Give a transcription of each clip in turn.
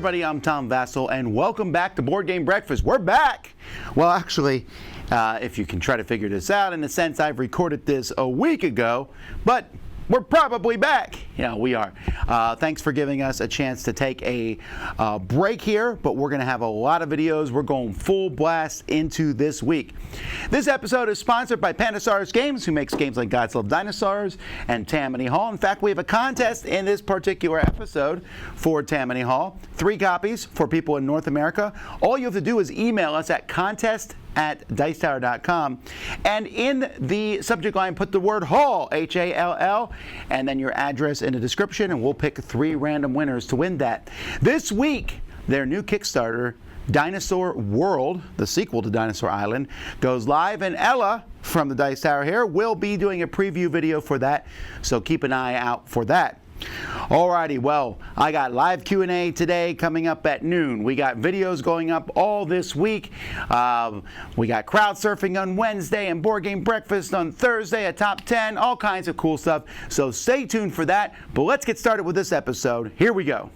everybody, I'm Tom Vasel, and welcome back to Board Game Breakfast. We're back! Well, actually, if you can try to figure this out, in a sense, I've recorded this a week ago, but we're probably back. Yeah, we are. Thanks for giving us a chance to take a break here, but we're going to have a lot of videos. We're going full blast into this week. This episode is sponsored by Pandasaurus Games, who makes games like Gods Love Dinosaurs and Tammany Hall. In fact, we have a contest in this particular episode for Tammany Hall. 3 copies for people in North America. All you have to do is email us at contest@dicetower.com, and in the subject line put the word Hall, H-A-L-L, and then your address in the description, and we'll pick 3 random winners to win that. This week, their new Kickstarter, Dinosaur World, the sequel to Dinosaur Island, goes live, and Ella from the Dice Tower here will be doing a preview video for that, so keep an eye out for that. Alrighty, well, I got live Q&A today coming up at noon. We got videos going up all this week. We got crowd surfing on Wednesday and Board Game Breakfast on Thursday, a top 10, all kinds of cool stuff. So stay tuned for that. But let's get started with this episode. Here we go.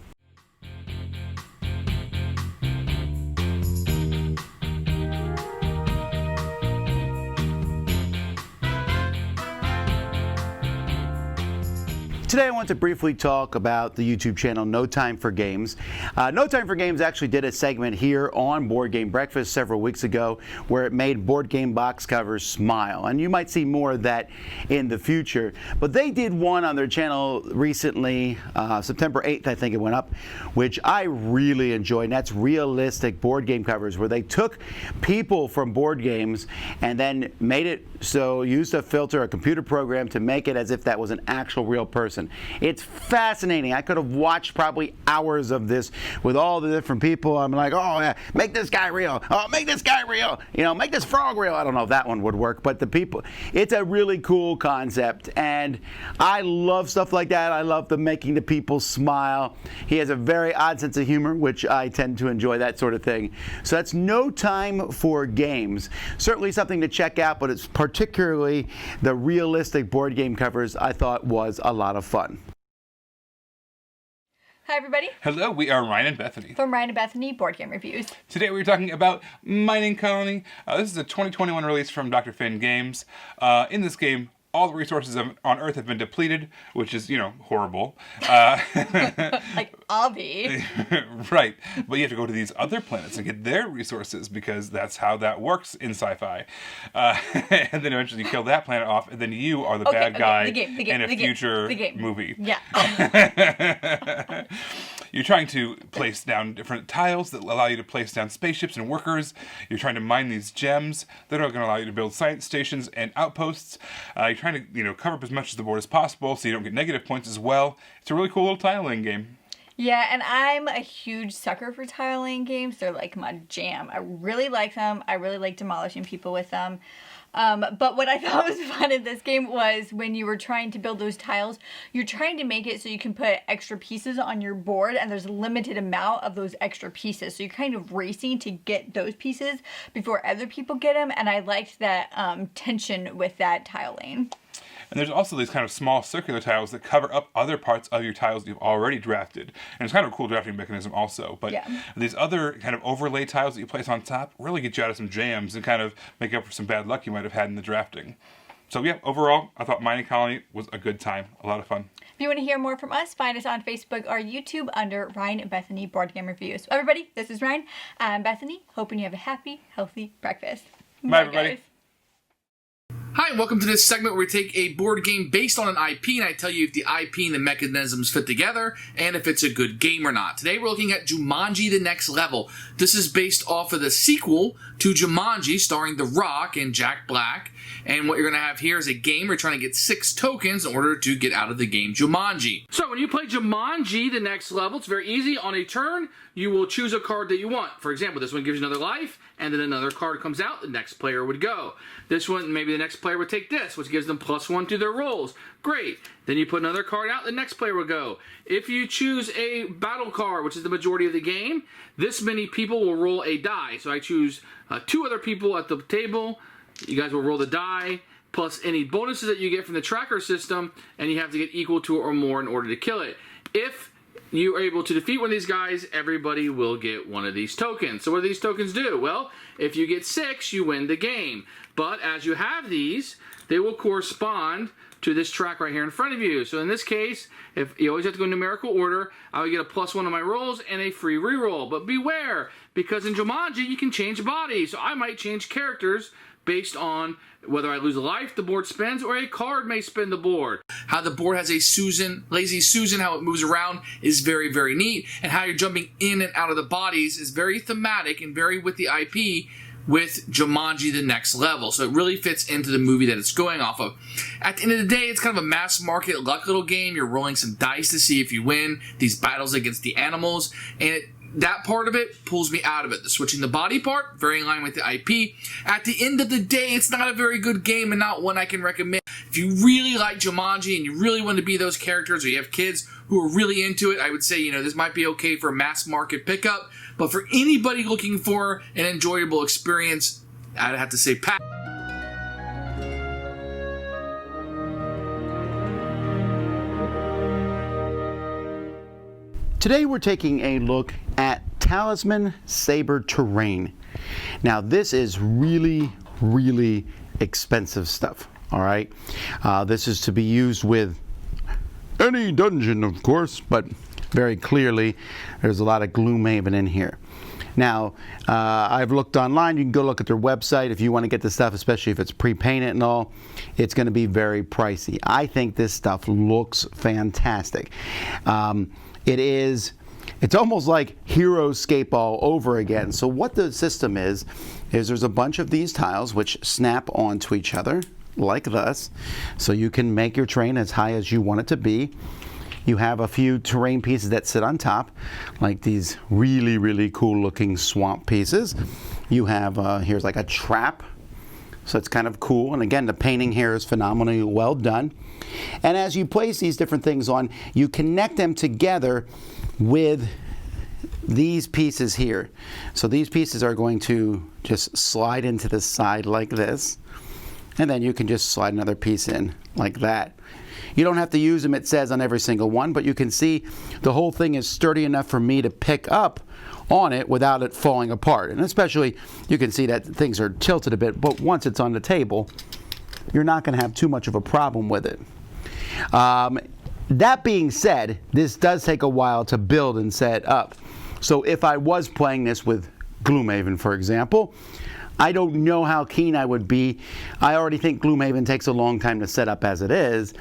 Today I want to briefly talk about the YouTube channel No Time for Games. No Time for Games actually did a segment here on Board Game Breakfast several weeks ago where it made board game box covers smile. And you might see more of that in the future. But they did one on their channel recently, September 8th I think it went up, which I really enjoyed. And that's realistic board game covers where they took people from board games and then made it so, used a filter, a computer program to make it as if that was an actual real person. It's fascinating. I could have watched probably hours of this with all the different people. I'm like, oh yeah, make this guy real. Oh, make this guy real. You know, make this frog real. I don't know if that one would work, but the people, it's a really cool concept, and I love stuff like that. I love making the people smile. He has a very odd sense of humor, which I tend to enjoy that sort of thing. So that's No Time for Games. Certainly something to check out, but it's particularly the realistic board game covers I thought was a lot of fun. Hi everybody. Hello, we are Ryan and Bethany. From Ryan and Bethany Board Game Reviews. Today we're talking about Mining Colony. This is a 2021 release from Dr. Finn Games. In this game, all the resources on Earth have been depleted, which is, you know, horrible. Like Ambie. Right. But you have to go to these other planets and get their resources because that's how that works in sci-fi. And then eventually you kill that planet off, and then you are the bad guy in a future movie. Yeah. You're trying to place down different tiles that allow you to place down spaceships and workers. You're trying to mine these gems that are going to allow you to build science stations and outposts. You're trying to, you know, cover up as much of the board as possible so you don't get negative points as well. It's a really cool little tile laying game. Yeah, and I'm a huge sucker for tile laying games. They're like my jam. I really like them. I really like demolishing people with them. But what I thought was fun in this game was when you were trying to build those tiles, you're trying to make it so you can put extra pieces on your board, and there's a limited amount of those extra pieces. So you're kind of racing to get those pieces before other people get them, and I liked that tension with that tile laying. And there's also these kind of small circular tiles that cover up other parts of your tiles you've already drafted. And it's kind of a cool drafting mechanism also. But these other kind of overlay tiles that you place on top really get you out of some jams and kind of make up for some bad luck you might have had in the drafting. So yeah, overall, I thought Mining Colony was a good time. A lot of fun. If you want to hear more from us, find us on Facebook or YouTube under Ryan and Bethany Board Game Reviews. Everybody, this is Ryan and Bethany. Hoping you have a happy, healthy breakfast. Bye everybody. Guys. Hi, and welcome to this segment where we take a board game based on an IP, and I tell you if the IP and the mechanisms fit together, and if it's a good game or not. Today we're looking at Jumanji: The Next Level. This is based off of the sequel to Jumanji, starring The Rock and Jack Black. And what you're going to have here is a game where you're trying to get 6 tokens in order to get out of the game Jumanji. So when you play Jumanji: The Next Level, it's very easy. On a turn, you will choose a card that you want. For example, this one gives you another life, and then another card comes out, the next player would go. This one, maybe the next player would take this, which gives them +1 to their rolls. Great. Then you put another card out, the next player will go. If you choose a battle card, which is the majority of the game, this many people will roll a die. So I choose 2 other people at the table. You guys will roll the die, plus any bonuses that you get from the tracker system, and you have to get equal to or more in order to kill it. If you are able to defeat one of these guys, everybody will get one of these tokens. So what do these tokens do? Well, if you get 6, you win the game. But as you have these, they will correspond to this track right here in front of you. So in this case, if you always have to go in numerical order, I would get a +1 on my rolls and a free reroll. But beware, because in Jumanji, you can change bodies. So I might change characters based on whether I lose a life, the board spins, or a card may spin the board. How the board has a lazy Susan, how it moves around is very, very neat. And how you're jumping in and out of the bodies is very thematic and very with the IP with Jumanji the Next Level. So it really fits into the movie that it's going off of. At the end of the day, it's kind of a mass market luck little game. You're rolling some dice to see if you win these battles against the animals. And that part of it pulls me out of it. The switching the body part, very in line with the IP. At the end of the day, it's not a very good game and not one I can recommend. If you really like Jumanji and you really want to be those characters, or you have kids who are really into it, I would say, this might be okay for a mass market pickup. But for anybody looking for an enjoyable experience, I'd have to say pass. Today we're taking a look at Talisman Sabre Terrain. Now this is really, really expensive stuff, all right? This is to be used with any dungeon, of course, but very clearly there's a lot of Gloomhaven in here. Now, I've looked online. You can go look at their website if you want to get the stuff, especially if it's pre-painted and all. It's going to be very pricey. I think this stuff looks fantastic. It's almost like Heroescape all over again. So what the system is there's a bunch of these tiles which snap onto each other like this. So you can make your terrain as high as you want it to be. You have a few terrain pieces that sit on top, like these really, really cool looking swamp pieces. You have, here's like a trap. So it's kind of cool. And again, the painting here is phenomenally well done. And as you place these different things on, you connect them together with these pieces here. So these pieces are going to just slide into the side like this. And then you can just slide another piece in like that. You don't have to use them, it says, on every single one, but you can see the whole thing is sturdy enough for me to pick up on it without it falling apart. And especially, you can see that things are tilted a bit, but once it's on the table, you're not going to have too much of a problem with it. That being said, this does take a while to build and set up. So if I was playing this with Gloomhaven, for example, I don't know how keen I would be. I already think Gloomhaven takes a long time to set up as it is.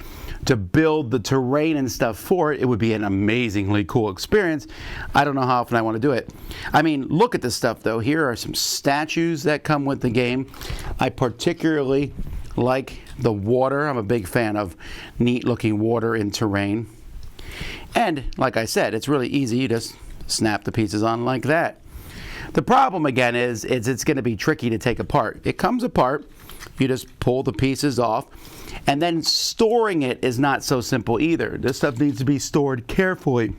To build the terrain and stuff for it, it would be an amazingly cool experience. I don't know how often I want to do it. I mean, look at this stuff though. Here are some statues that come with the game. I particularly like the water. I'm a big fan of neat looking water in terrain. And like I said, it's really easy. You just snap the pieces on like that. The problem again is it's going to be tricky to take apart. It comes apart. You just pull the pieces off. And then storing it is not so simple either. This stuff needs to be stored carefully.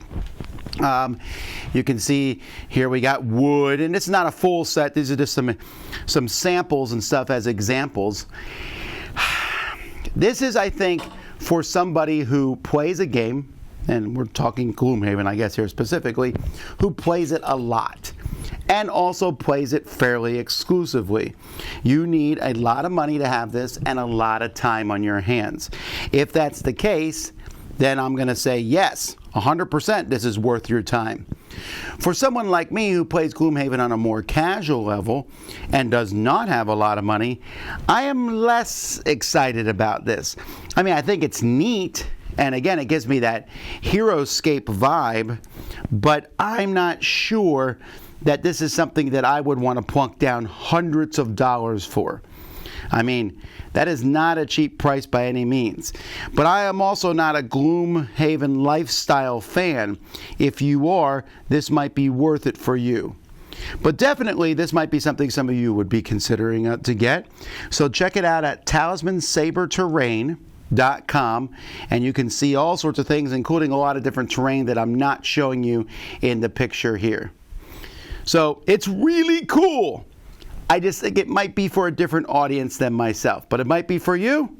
You can see here we got wood, and it's not a full set. These are just some samples and stuff as examples. This is, I think, for somebody who plays a game, and we're talking Gloomhaven, I guess, here specifically, who plays it a lot and also plays it fairly exclusively. You need a lot of money to have this and a lot of time on your hands. If that's the case, then I'm going to say yes, 100% this is worth your time. For someone like me who plays Gloomhaven on a more casual level and does not have a lot of money, I am less excited about this. I mean, I think it's neat, and again, it gives me that Heroescape vibe, but I'm not sure that this is something that I would want to plunk down hundreds of dollars for. I mean, that is not a cheap price by any means. But I am also not a Gloomhaven lifestyle fan. If you are, this might be worth it for you. But definitely, this might be something some of you would be considering to get. So check it out at talismansabreterrain.com, and you can see all sorts of things, including a lot of different terrain that I'm not showing you in the picture here. So it's really cool. I just think it might be for a different audience than myself, but it might be for you.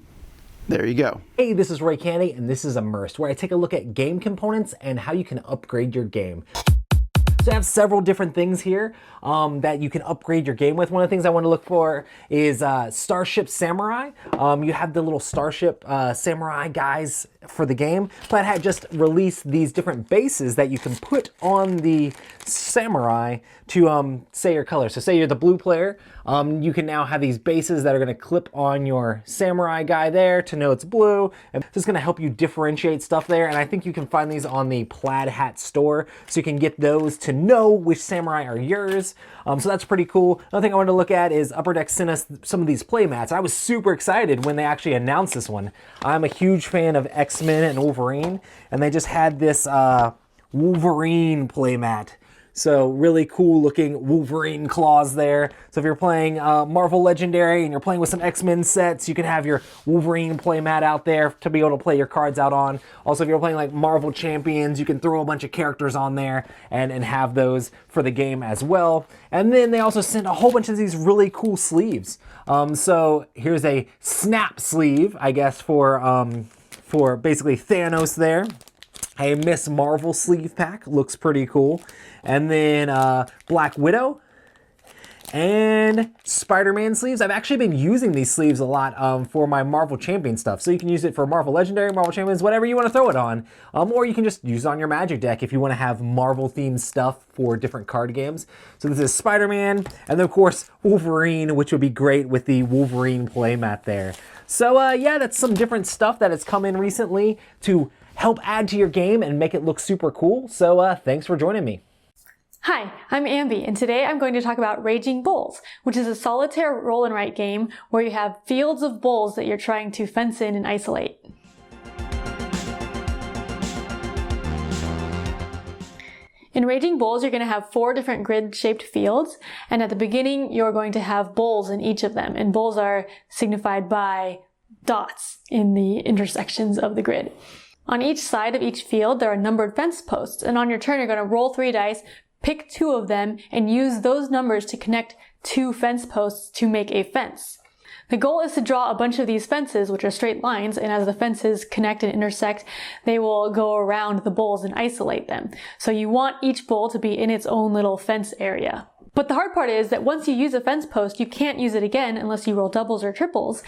There you go. Hey, this is Ray Candy, and this is Immersed, where I take a look at game components and how you can upgrade your game. So I have several different things here that you can upgrade your game with. One of the things I want to look for is Starship Samurai. You have the little Starship Samurai guys for the game, but I had just released these different bases that you can put on the Samurai to say your color. So say you're the blue player, you can now have these bases that are going to clip on your Samurai guy there to know it's blue. And this is going to help you differentiate stuff there, and I think you can find these on the Plaid Hat store, so you can get those to know which Samurai are yours. So that's pretty cool. Another thing I wanted to look at is Upper Deck sent us some of these play mats. I was super excited when they actually announced this one. I'm a huge fan of X-Men and Wolverine, and they just had this Wolverine play mat. So really cool looking Wolverine claws there. So if you're playing Marvel Legendary and you're playing with some X-Men sets, you can have your Wolverine playmat out there to be able to play your cards out on. Also, if you're playing like Marvel Champions, you can throw a bunch of characters on there and have those for the game as well. And then they also sent a whole bunch of these really cool sleeves. So here's a snap sleeve, I guess, for basically Thanos there. A Miss Marvel sleeve pack, looks pretty cool. And then Black Widow and Spider-Man sleeves. I've actually been using these sleeves a lot for my Marvel Champion stuff. So you can use it for Marvel Legendary, Marvel Champions, whatever you want to throw it on. Or you can just use it on your Magic deck if you want to have Marvel-themed stuff for different card games. So this is Spider-Man, and then of course Wolverine, which would be great with the Wolverine playmat there. So yeah, that's some different stuff that has come in recently to help add to your game and make it look super cool. So thanks for joining me. Hi, I'm Ambie, and today I'm going to talk about Raging Bulls, which is a solitaire roll and write game where you have fields of bulls that you're trying to fence in and isolate. In Raging Bulls, you're going to have 4 different grid-shaped fields, and at the beginning, you're going to have bulls in each of them, and bulls are signified by dots in the intersections of the grid. On each side of each field, there are numbered fence posts, and on your turn, you're going to roll 3 dice, pick 2 of them, and use those numbers to connect 2 fence posts to make a fence. The goal is to draw a bunch of these fences, which are straight lines, and as the fences connect and intersect, they will go around the bulls and isolate them. So you want each bull to be in its own little fence area. But the hard part is that once you use a fence post, you can't use it again unless you roll doubles or triples.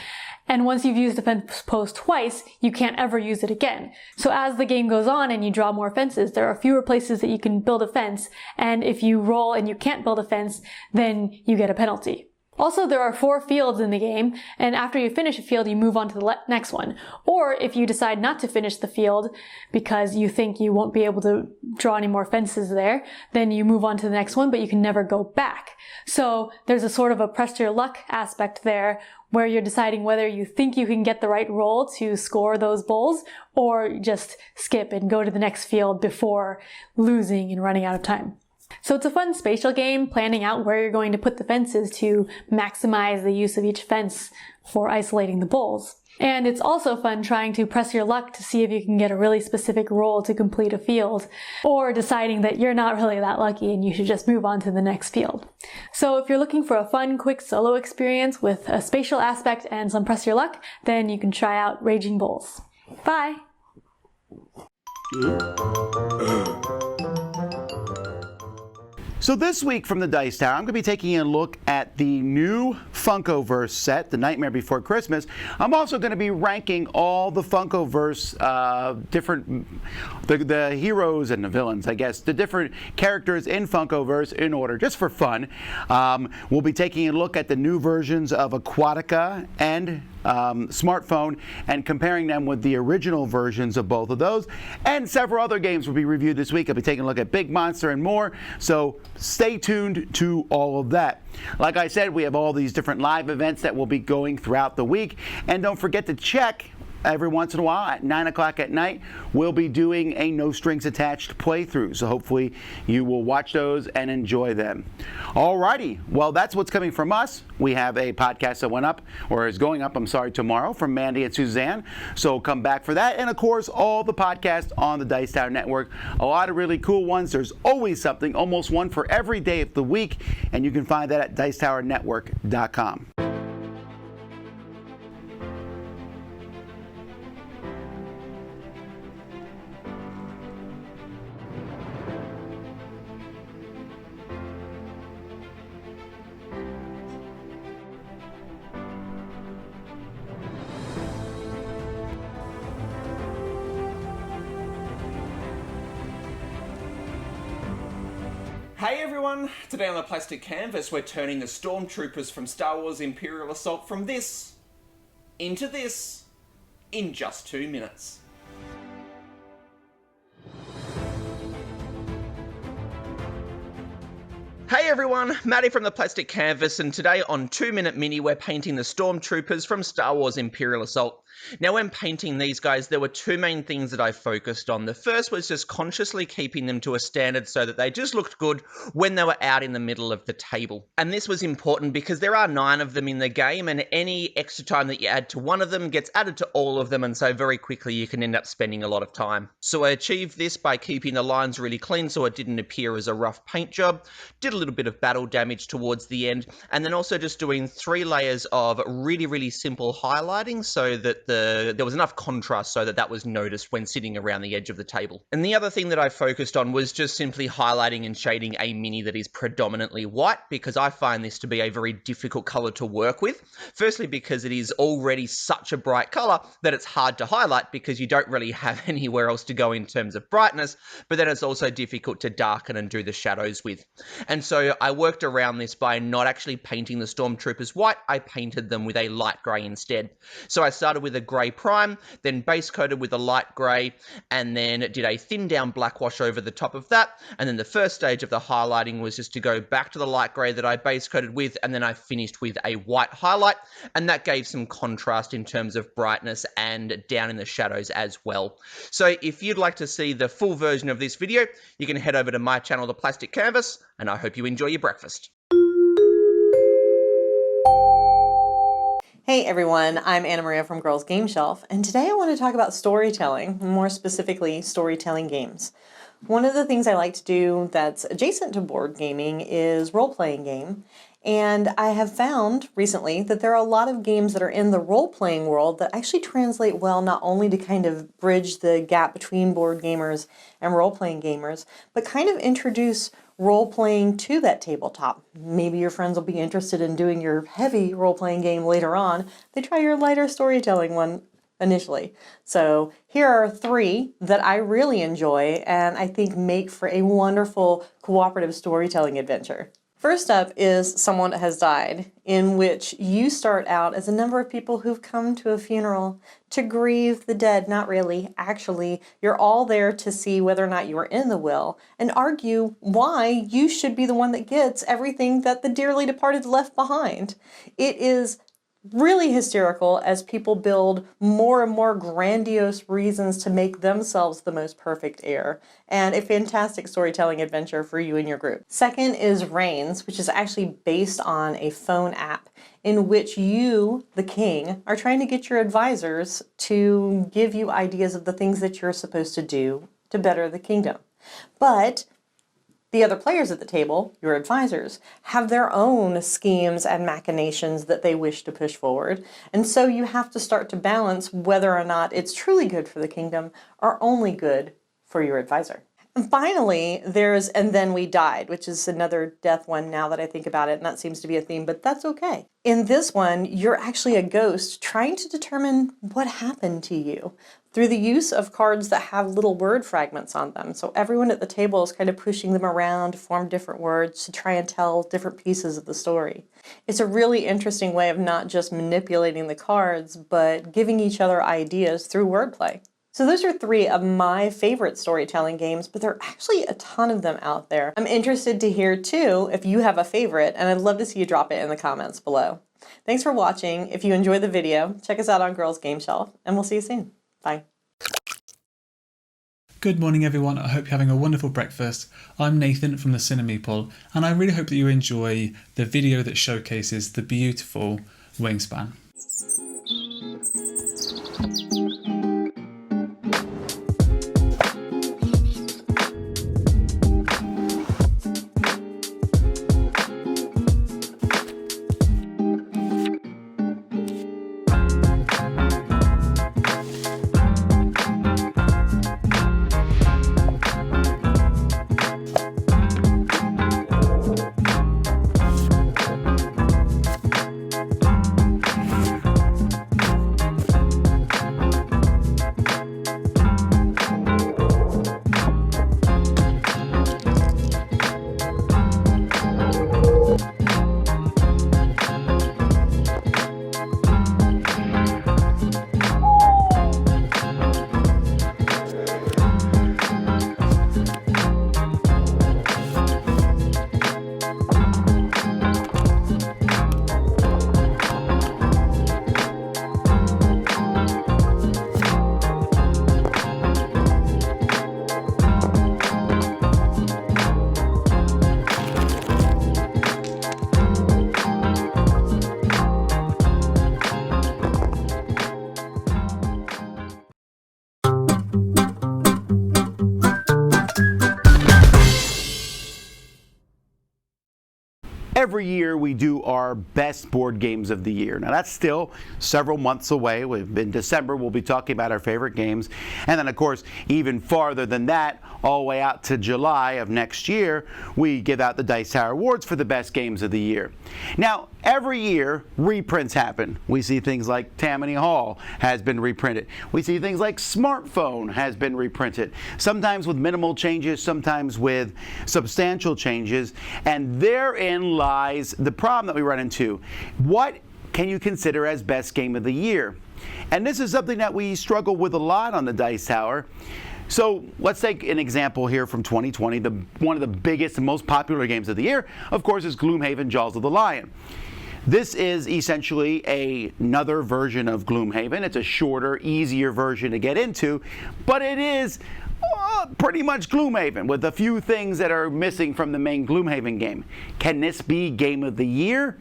And once you've used the fence post twice, you can't ever use it again. So as the game goes on and you draw more fences, there are fewer places that you can build a fence. And if you roll and you can't build a fence, then you get a penalty. Also, there are 4 fields in the game, and after you finish a field, you move on to the next one. Or if you decide not to finish the field because you think you won't be able to draw any more fences there, then you move on to the next one, but you can never go back. So there's a sort of a press your luck aspect there, where you're deciding whether you think you can get the right roll to score those bulls, or just skip and go to the next field before losing and running out of time. So it's a fun spatial game, planning out where you're going to put the fences to maximize the use of each fence for isolating the bulls. And it's also fun trying to press your luck to see if you can get a really specific roll to complete a field, or deciding that you're not really that lucky and you should just move on to the next field. So if you're looking for a fun, quick solo experience with a spatial aspect and some press your luck, then you can try out Raging Bulls. Bye! So this week from the Dice Tower, I'm going to be taking a look at the new Funkoverse set, The Nightmare Before Christmas. I'm also going to be ranking all the Funkoverse the heroes and the villains, I guess, the different characters in Funkoverse in order, just for fun. We'll be taking a look at the new versions of Aquatica and Smartphone and comparing them with the original versions of both of those, and several other games will be reviewed this week. I'll be taking a look at Big Monster and more, so stay tuned to all of that. Like I said, we have all these different live events that will be going throughout the week, and don't forget to check every once in a while at 9 o'clock at night. We'll be doing a no strings attached playthrough, so hopefully you will watch those and enjoy them. Alrighty, well, that's what's coming from us. We have a podcast that went up, or is going up, tomorrow, from Mandy and Suzanne, so come back for that. And of course, all the podcasts on the Dice Tower Network, a lot of really cool ones. There's always something, almost one for every day of the week, and you can find that at dicetowernetwork.com. Hey everyone! Today on the plastic canvas we're turning the stormtroopers from Star Wars Imperial Assault from this into this in just 2 minutes. Hey everyone, Matty from the Plastic Canvas, and today on 2 Minute Mini we're painting the stormtroopers from Star Wars Imperial Assault. Now when painting these guys, there were two main things that I focused on. The first was just consciously keeping them to a standard so that they just looked good when they were out in the middle of the table. And this was important because there are 9 of them in the game, and any extra time that you add to one of them gets added to all of them, and so very quickly you can end up spending a lot of time. So I achieved this by keeping the lines really clean so it didn't appear as a rough paint job, did a little bit of battle damage towards the end, and then also just doing 3 layers of really simple highlighting so that there was enough contrast so that that was noticed when sitting around the edge of the table. And the other thing that I focused on was just simply highlighting and shading a mini that is predominantly white, because I find this to be a very difficult color to work with. Firstly, because it is already such a bright color that it's hard to highlight because you don't really have anywhere else to go in terms of brightness, but then it's also difficult to darken and do the shadows with. And so I worked around this by not actually painting the stormtroopers white, I painted them with a light grey instead. So I started with a grey prime, then base coated with a light grey, and then did a thin down black wash over the top of that, and then the first stage of the highlighting was just to go back to the light grey that I base coated with, and then I finished with a white highlight, and that gave some contrast in terms of brightness and down in the shadows as well. So if you'd like to see the full version of this video, you can head over to my channel, The Plastic Canvas, and I hope you enjoy your breakfast. Hey everyone, I'm Anna Maria from Girls Game Shelf, and today I want to talk about storytelling, more specifically storytelling games. One of the things I like to do that's adjacent to board gaming is role-playing game, and I have found recently that there are a lot of games that are in the role-playing world that actually translate well not only to kind of bridge the gap between board gamers and role-playing gamers, but kind of introduce role-playing to that tabletop. Maybe your friends will be interested in doing your heavy role-playing game later on. They try your lighter storytelling one initially. So here are 3 that I really enjoy and I think make for a wonderful cooperative storytelling adventure. First up is Someone Has Died, in which you start out as a number of people who've come to a funeral to grieve the dead. Not really. Actually, you're all there to see whether or not you were in the will and argue why you should be the one that gets everything that the dearly departed left behind. It is really hysterical as people build more and more grandiose reasons to make themselves the most perfect heir, and a fantastic storytelling adventure for you and your group. Second is Reigns, which is actually based on a phone app in which you, the king, are trying to get your advisors to give you ideas of the things that you're supposed to do to better the kingdom. But the other players at the table, your advisors, have their own schemes and machinations that they wish to push forward. And so you have to start to balance whether or not it's truly good for the kingdom or only good for your advisor. And finally, there's And Then We Died, which is another death one now that I think about it, and that seems to be a theme, but that's okay. In this one, you're actually a ghost trying to determine what happened to you through the use of cards that have little word fragments on them. So everyone at the table is kind of pushing them around to form different words to try and tell different pieces of the story. It's a really interesting way of not just manipulating the cards, but giving each other ideas through wordplay. So those are 3 of my favorite storytelling games, but there are actually a ton of them out there. I'm interested to hear too if you have a favorite, and I'd love to see you drop it in the comments below. Thanks for watching. If you enjoyed the video, check us out on Girls Game Shelf, and we'll see you soon. Bye. Good morning everyone, I hope you're having a wonderful breakfast. I'm Nathan from the Cinemeeple, and I really hope that you enjoy the video that showcases the beautiful wingspan. every year we do our best board games of the year. Now that's still several months away. In December we'll be talking about our favorite games, and then of course even farther than that, all the way out to July of next year, we give out the Dice Tower Awards for the best games of the year. Now every year reprints happen. We see things like Tammany Hall has been reprinted. We see things like Smartphone has been reprinted, sometimes with minimal changes, sometimes with substantial changes, and therein lies the problem that we run into. What can you consider as best game of the year? And this is something that we struggle with a lot on the Dice Tower. So let's take an example here from 2020. One of the biggest and most popular games of the year, of course, is Gloomhaven Jaws of the Lion. This is essentially another version of Gloomhaven. It's a shorter, easier version to get into, but it is pretty much Gloomhaven with a few things that are missing from the main Gloomhaven game. Can this be Game of the Year?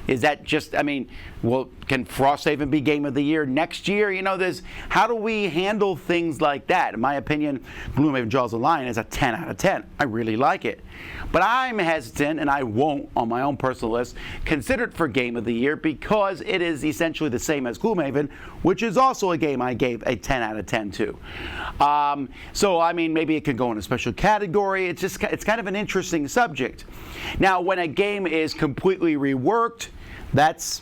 Is that just, I mean, well, can Frosthaven be Game of the Year next year? You know, how do we handle things like that? In my opinion, Gloomhaven Jaws of the Lion is a 10 out of 10. I really like it. But I'm hesitant, and I won't, on my own personal list, consider it for Game of the Year because it is essentially the same as Gloomhaven, which is also a game I gave a 10 out of 10 to. So, I mean, maybe it could go in a special category. It's kind of an interesting subject. Now, when a game is completely reworked, that's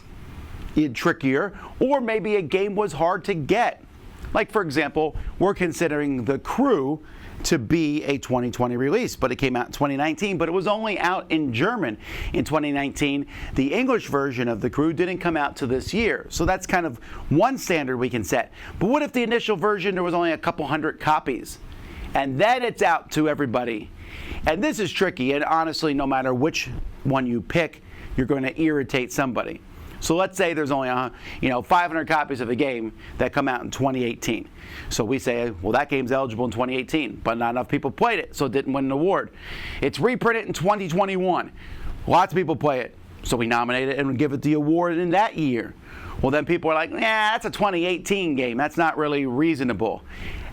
trickier, or maybe a game was hard to get. Like, for example, we're considering The Crew to be a 2020 release, but it came out in 2019, but it was only out in German in 2019. The English version of The Crew didn't come out to this year, so that's kind of one standard we can set. But what if the initial version, there was only a couple hundred copies, and then it's out to everybody? And this is tricky, and honestly, no matter which one you pick, you're going to irritate somebody. So let's say there's only 500 copies of a game that come out in 2018. So we say, well, that game's eligible in 2018, but not enough people played it, so it didn't win an award. It's reprinted in 2021. Lots of people play it, so we nominate it and give it the award in that year. Well, then people are like, that's a 2018 game. That's not really reasonable.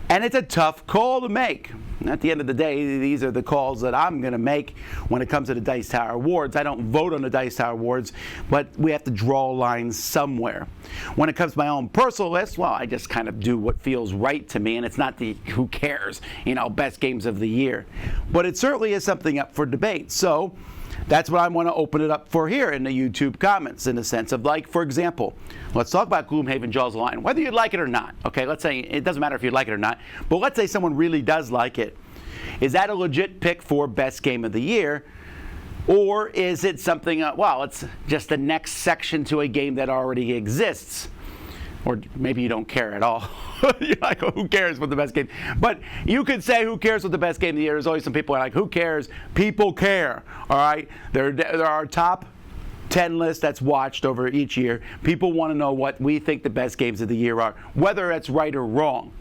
And it's a tough call to make. At the end of the day, these are the calls that I'm going to make when it comes to the Dice Tower Awards. I don't vote on the Dice Tower Awards, but we have to draw lines somewhere. When it comes to my own personal list, well, I just kind of do what feels right to me, and it's not the who cares, best games of the year. But it certainly is something up for debate. So that's what I want to open it up for here in the YouTube comments, in the sense of, like, for example, let's talk about Gloomhaven Jaws of the Lion, whether you like it or not. Okay, let's say it doesn't matter if you like it or not, but let's say someone really does like it. Is that a legit pick for best game of the year? Or is it something, it's just the next section to a game that already exists? Or maybe you don't care at all. You're like, who cares what the best game? But you could say, who cares what the best game of the year? There's always some people who are like, who cares? People care, all right? There are top 10 lists that's watched over each year. People want to know what we think the best games of the year are, whether it's right or wrong.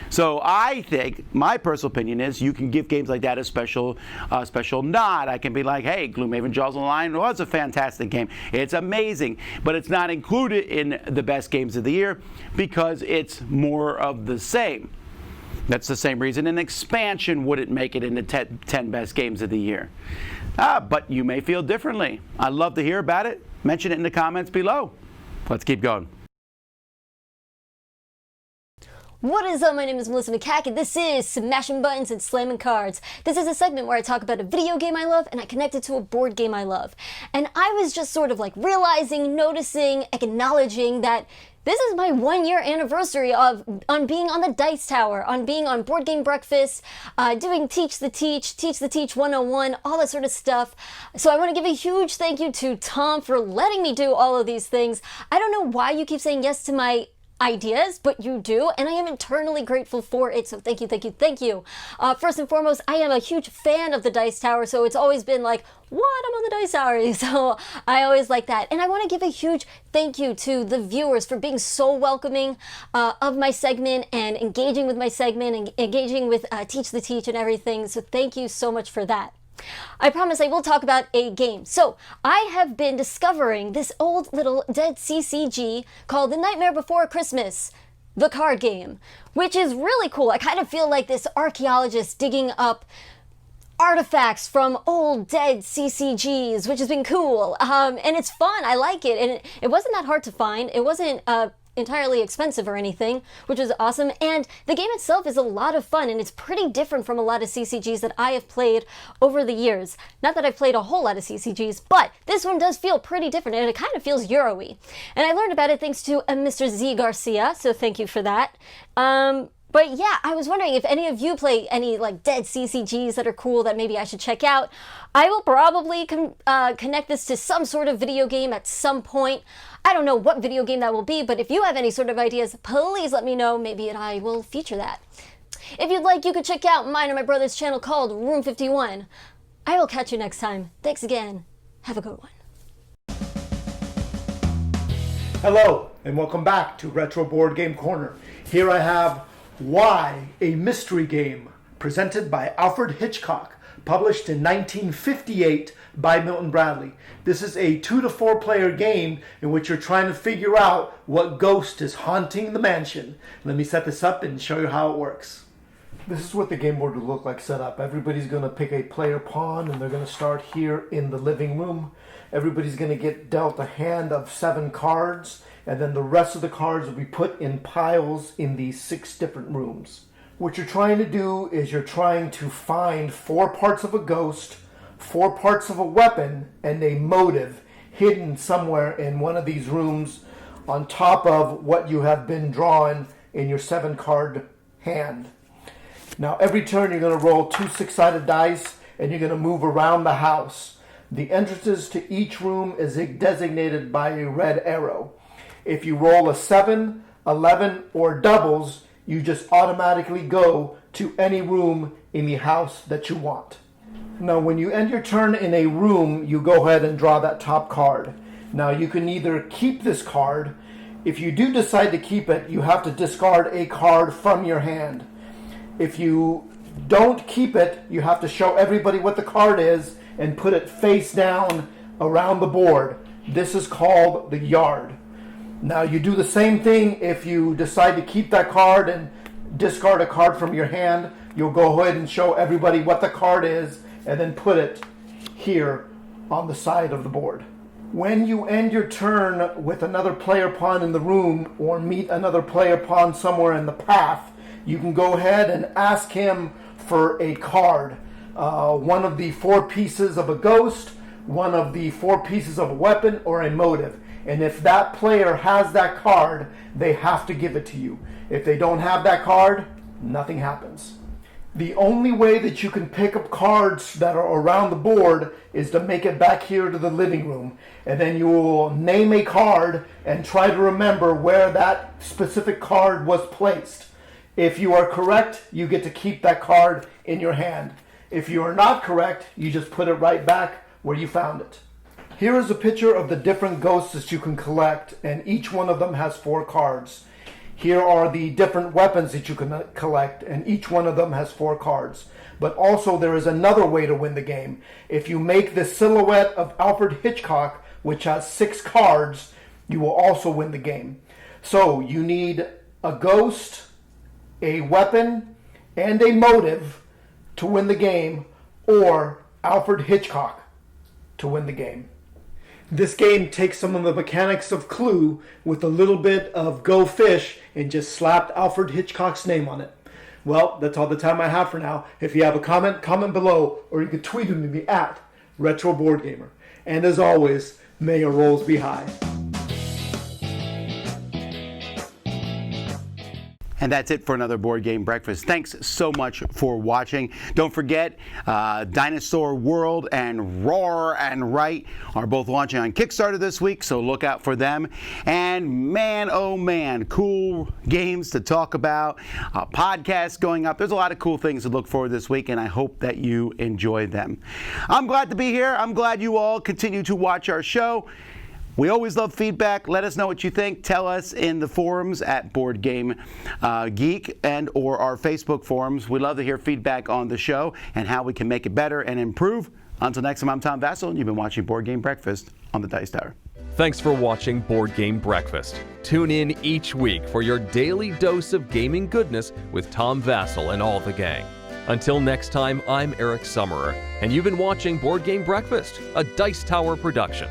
So I think, my personal opinion is, you can give games like that a special nod. I can be like, hey, Gloomhaven Jaws of the Lion was a fantastic game. It's amazing, but it's not included in the best games of the year because it's more of the same. That's the same reason an expansion wouldn't make it in the 10 best games of the year. But you may feel differently. I'd love to hear about it. Mention it in the comments below. Let's keep going. What is up? My name is Melissa McCack, and this is Smashing Buttons and Slamming Cards. This is a segment where I talk about a video game I love and I connect it to a board game I love. And I was just sort of like realizing, noticing, acknowledging that this is my 1-year anniversary on being on the Dice Tower, on being on Board Game Breakfast, doing Teach the Teach 101, all that sort of stuff. So I want to give a huge thank you to Tom for letting me do all of these things. I don't know why you keep saying yes to my ideas, but you do, and I am eternally grateful for it, so thank you, thank you, thank you. First and foremost, I am a huge fan of the Dice Tower, so it's always been like, what, I'm on the Dice Tower, so I always like that. And I want to give a huge thank you to the viewers for being so welcoming of my segment and engaging with my segment and engaging with Teach the Teach and everything, so thank you so much for that. I promise I will talk about a game. So, I have been discovering this old little dead CCG called The Nightmare Before Christmas, the card game, which is really cool. I kind of feel like this archaeologist digging up artifacts from old dead CCGs, which has been cool. And it's fun. I like it. And it wasn't that hard to find. It wasn't entirely expensive or anything, which was awesome. And the game itself is a lot of fun, and it's pretty different from a lot of CCGs that I have played over the years. Not that I've played a whole lot of CCGs, but this one does feel pretty different, and it kind of feels Euro-y. And I learned about it thanks to Mr. Z Garcia, so thank you for that. But yeah, I was wondering if any of you play any like dead CCGs that are cool that maybe I should check out. I will probably connect this to some sort of video game at some point. I don't know what video game that will be, but if you have any sort of ideas, please let me know. Maybe I will feature that. If you'd like, you could check out mine and my brother's channel called Room 51. I will catch you next time. Thanks again. Have a good one. Hello, and welcome back to Retro Board Game Corner. Here I have Why, a Mystery Game, presented by Alfred Hitchcock, published in 1958 by Milton Bradley. This is a 2 to 4 player game in which you're trying to figure out what ghost is haunting the mansion. Let me set this up and show you how it works. This is what the game board will look like set up. Everybody's going to pick a player pawn, and they're going to start here in the living room. Everybody's going to get dealt a hand of 7 cards, and then the rest of the cards will be put in piles in these 6 different rooms. What you're trying to do is you're trying to find 4 parts of a ghost, 4 parts of a weapon, and a motive hidden somewhere in one of these rooms on top of what you have been drawn in your 7-card hand. Now every turn you're going to roll 2 6-sided dice, and you're going to move around the house. The entrances to each room is designated by a red arrow. If you roll a 7, 11, or doubles, you just automatically go to any room in the house that you want. Now when you end your turn in a room, you go ahead and draw that top card. Now you can either keep this card. If you do decide to keep it, you have to discard a card from your hand. If you don't keep it, you have to show everybody what the card is and put it face down around the board. This is called the yard. Now you do the same thing if you decide to keep that card and discard a card from your hand. You'll go ahead and show everybody what the card is and then put it here on the side of the board. When you end your turn with another player pawn in the room or meet another player pawn somewhere in the path, you can go ahead and ask him for a card. One of the 4 pieces of a ghost, one of the 4 pieces of a weapon, or a motive. And if that player has that card, they have to give it to you. If they don't have that card, nothing happens. The only way that you can pick up cards that are around the board is to make it back here to the living room. And then you will name a card and try to remember where that specific card was placed. If you are correct, you get to keep that card in your hand. If you are not correct, you just put it right back where you found it. Here is a picture of the different ghosts that you can collect, and each one of them has 4 cards. Here are the different weapons that you can collect, and each one of them has 4 cards. But also there is another way to win the game. If you make the silhouette of Alfred Hitchcock, which has 6 cards, you will also win the game. So you need a ghost, a weapon, and a motive to win the game, or Alfred Hitchcock to win the game. This game takes some of the mechanics of Clue with a little bit of Go Fish and just slapped Alfred Hitchcock's name on it. Well, that's all the time I have for now. If you have a comment, comment below, or you can tweet at me at RetroBoardGamer. And as always, may your rolls be high. And that's it for another Board Game Breakfast. Thanks so much for watching. Don't forget, Dinosaur World and Roar and Right are both launching on Kickstarter this week, so look out for them. And man, oh man, cool games to talk about, podcasts going up. There's a lot of cool things to look forward to this week, and I hope that you enjoy them. I'm glad to be here. I'm glad you all continue to watch our show. We always love feedback. Let us know what you think. Tell us in the forums at Board Game Geek and or our Facebook forums. We love to hear feedback on the show and how we can make it better and improve. Until next time, I'm Tom Vasel, and you've been watching Board Game Breakfast on the Dice Tower. Thanks for watching Board Game Breakfast. Tune in each week for your daily dose of gaming goodness with Tom Vasel and all the gang. Until next time, I'm Eric Summerer, and you've been watching Board Game Breakfast, a Dice Tower production.